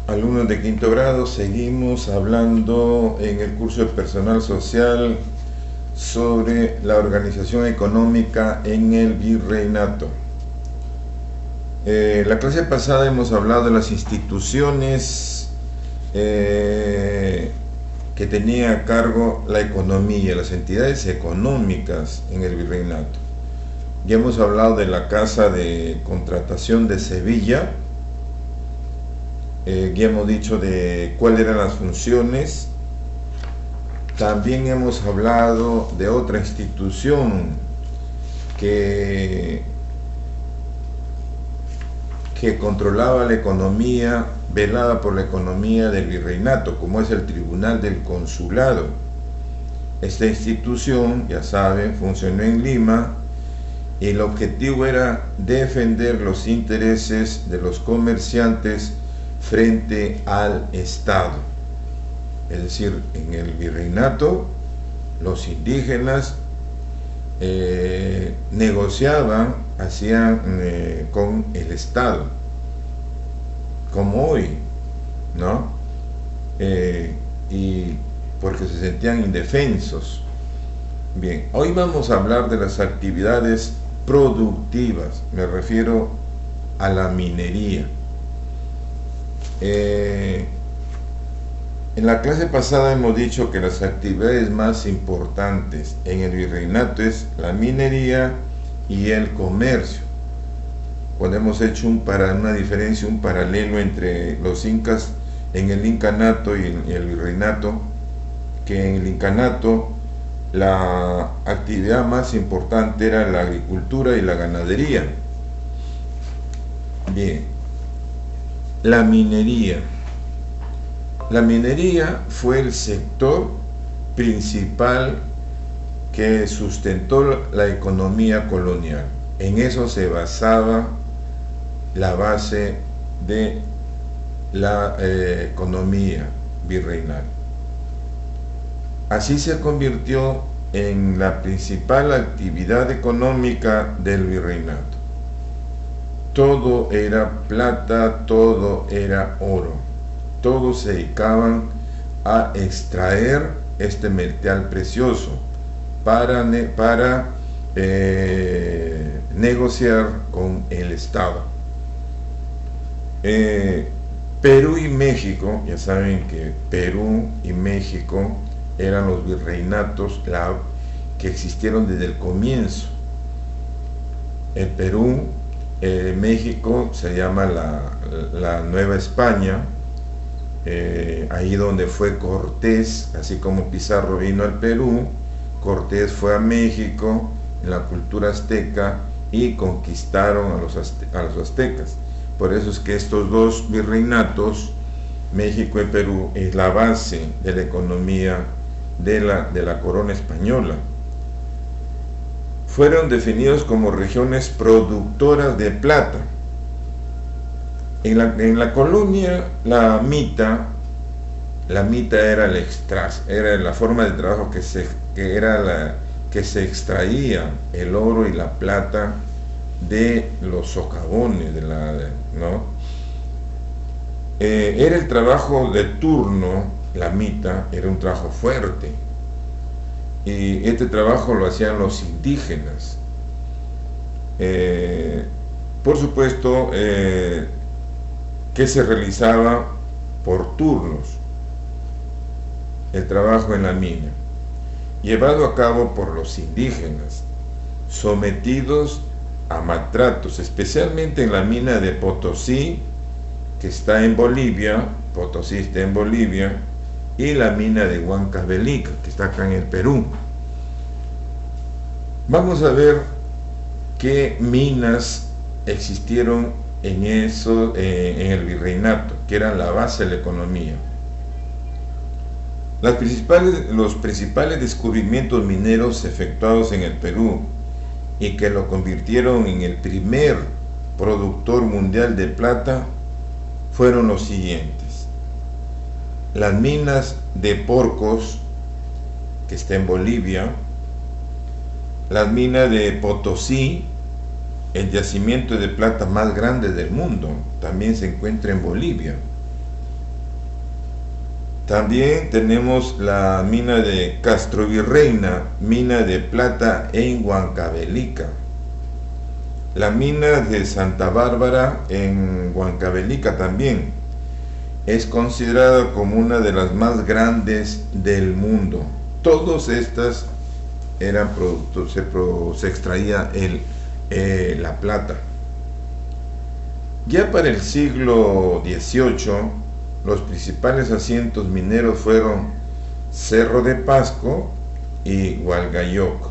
Alumnos de quinto grado, seguimos hablando en el curso de personal social sobre la organización económica en el virreinato. La clase pasada hemos hablado de las instituciones que tenía a cargo la economía, las entidades económicas en el virreinato. Ya hemos hablado de la Casa de Contratación de Sevilla. Ya hemos dicho de cuáles eran las funciones. También hemos hablado de otra institución que controlaba la economía, velaba por la economía del virreinato, como es el Tribunal del Consulado. Esta institución, ya saben, funcionó en Lima y el objetivo era defender los intereses de los comerciantes frente al Estado. Es decir, en el virreinato los indígenas negociaban, hacían con el Estado, como hoy, ¿no? Y porque se sentían indefensos. Bien, hoy vamos a hablar de las actividades productivas, me refiero a la minería. En la clase pasada hemos dicho que las actividades más importantes en el virreinato es la minería y el comercio. Cuando hemos hecho una diferencia, un paralelo entre los incas en el incanato y el virreinato, que en el incanato la actividad más importante era la agricultura y la ganadería. Bien, la minería. La minería fue el sector principal que sustentó la economía colonial. En eso se basaba la base de la economía virreinal. Así se convirtió en la principal actividad económica del virreinato. Todo era plata, todo era oro. Todos se dedicaban a extraer este metal precioso para negociar con el Estado. Perú y México, ya saben que Perú y México eran los virreinatos que existieron desde el comienzo. El Perú, México se llama la Nueva España. Ahí donde fue Cortés, así como Pizarro vino al Perú, Cortés fue a México en la cultura azteca y conquistaron a los aztecas. Por eso es que estos dos virreinatos, México y Perú, es la base de la economía de la corona española. Fueron definidos como regiones productoras de plata. En la colonia, la mita era era la forma de trabajo que se extraía el oro y la plata de los socavones, ¿no? Era el trabajo de turno. La mita era un trabajo fuerte y este trabajo lo hacían los indígenas. Por supuesto, que se realizaba por turnos, el trabajo en la mina, llevado a cabo por los indígenas, sometidos a maltratos, especialmente en la mina de Potosí, que está en Bolivia. Potosí está en Bolivia, y la mina de Huancavelica, que está acá en el Perú. Vamos a ver qué minas existieron en el virreinato, que eran la base de la economía. Los principales descubrimientos mineros efectuados en el Perú y que lo convirtieron en el primer productor mundial de plata fueron los siguientes: las minas de Porcos, que está en Bolivia; las minas de Potosí, el yacimiento de plata más grande del mundo, también se encuentra en Bolivia; También tenemos la mina de Castrovirreina, mina de plata en Huancavelica. La mina de Santa Bárbara en Huancavelica también es considerada como una de las más grandes del mundo. Todas estas eran productos, se extraía la plata. Ya para el siglo XVIII, los principales asientos mineros fueron Cerro de Pasco y Hualgayoc.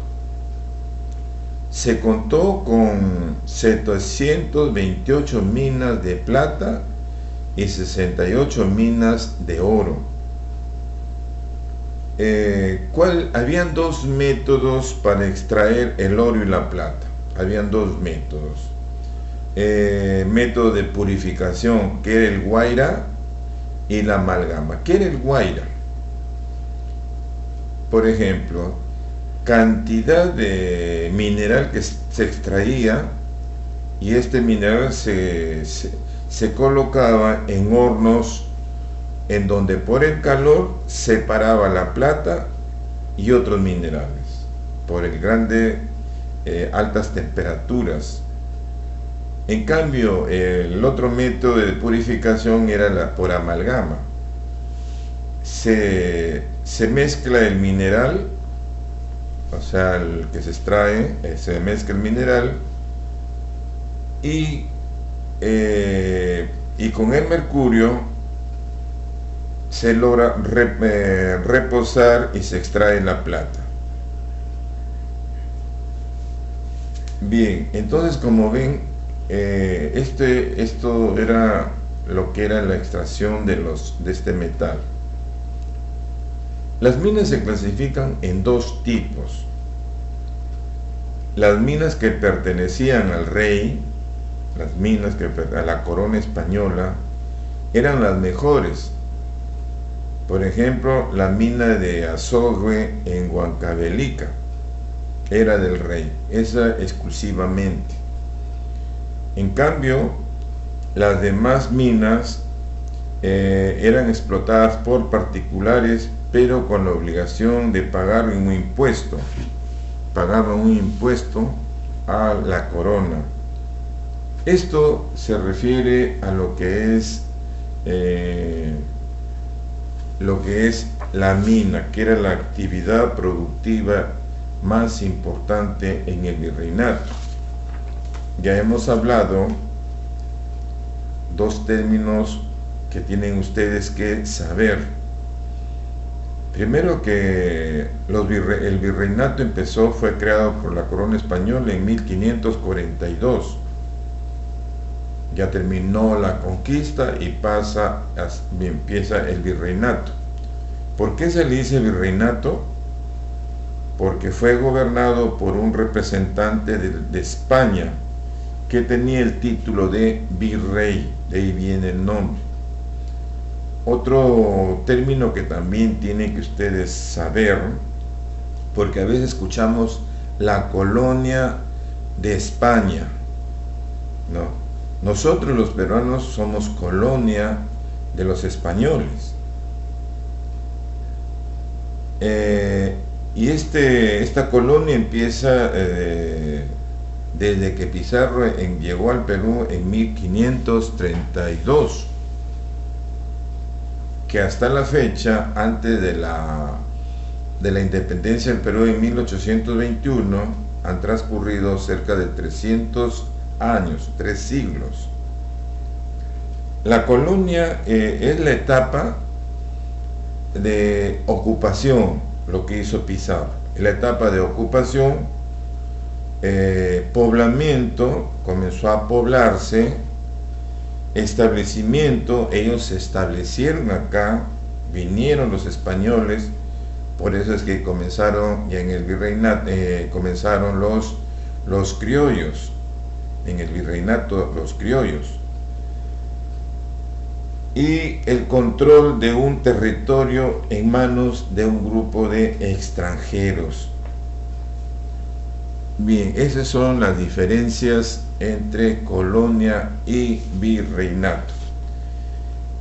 Se contó con 728 minas de plata y 68 minas de oro. Habían dos métodos para extraer el oro y la plata. Habían dos métodos. Método de purificación, que era el guaira, y la amalgama. ¿Qué era el guaira? Por ejemplo, cantidad de mineral que se extraía, y este mineral se colocaba en hornos en donde por el calor separaba la plata y otros minerales por el altas temperaturas. En cambio, el otro método de purificación era por amalgama. Se mezcla el mineral, o sea, el que se extrae, se mezcla el mineral y con el mercurio se logra reposar y se extrae la plata. Bien, entonces como ven, esto era lo que era la extracción de este metal. Las minas se clasifican en dos tipos. Las minas que pertenecían al rey, las minas a la corona española, eran las mejores. Por ejemplo, la mina de Azogüe en Huancavelica era del rey, esa exclusivamente. En cambio, las demás minas eran explotadas por particulares, pero con la obligación de pagar un impuesto. Pagaban un impuesto a la corona. Esto se refiere a lo que es la mina, que era la actividad productiva más importante en el virreinato. Ya hemos hablado dos términos que tienen ustedes que saber. Primero, que el virreinato fue creado por la corona española en 1542. Ya terminó la conquista y empieza el virreinato. ¿Por qué se le dice virreinato? Porque fue gobernado por un representante de España que tenía el título de virrey, de ahí viene el nombre. Otro término que también tienen que ustedes saber, porque a veces escuchamos la colonia de España. No, nosotros los peruanos somos colonia de los españoles. Y esta colonia empieza desde que Pizarro llegó al Perú en 1532, que hasta la fecha, antes de la independencia del Perú en 1821, han transcurrido cerca de 300 años, 3 siglos. La colonia es la etapa de ocupación, lo que hizo Pizarro. La etapa de ocupación, poblamiento, comenzó a poblarse, establecimiento, ellos se establecieron acá, vinieron los españoles, por eso es que comenzaron, ya en el virreinato, comenzaron los criollos, en el virreinato los criollos, y el control de un territorio en manos de un grupo de extranjeros. Bien, esas son las diferencias entre colonia y virreinato.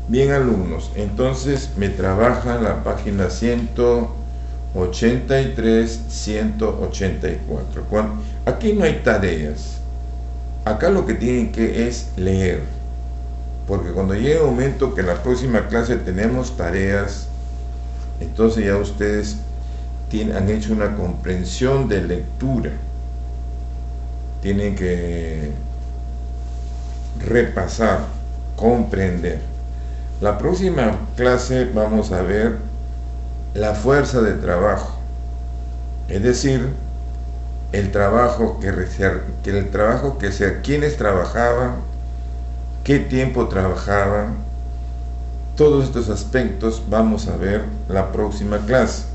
Bien, alumnos, entonces me trabajan la página 183, 184. Aquí no hay tareas. Acá lo que tienen que es leer. Porque cuando llegue el momento que en la próxima clase tenemos tareas, entonces ya ustedes han hecho una comprensión de lectura. Tienen que repasar, comprender. La próxima clase vamos a ver la fuerza de trabajo, es decir, el trabajo quienes trabajaban, qué tiempo trabajaban. Todos estos aspectos vamos a ver la próxima clase.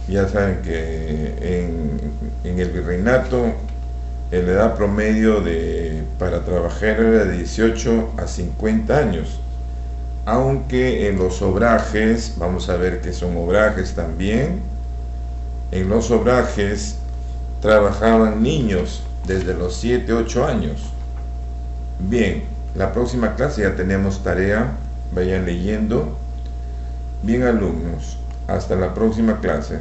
Ya saben que en el virreinato la edad promedio para trabajar era de 18 a 50 años, aunque en los obrajes, vamos a ver que son obrajes también, en los obrajes trabajaban niños desde los 7, 8 años. Bien, la próxima clase ya tenemos tarea, vayan leyendo. Bien, alumnos, hasta la próxima clase.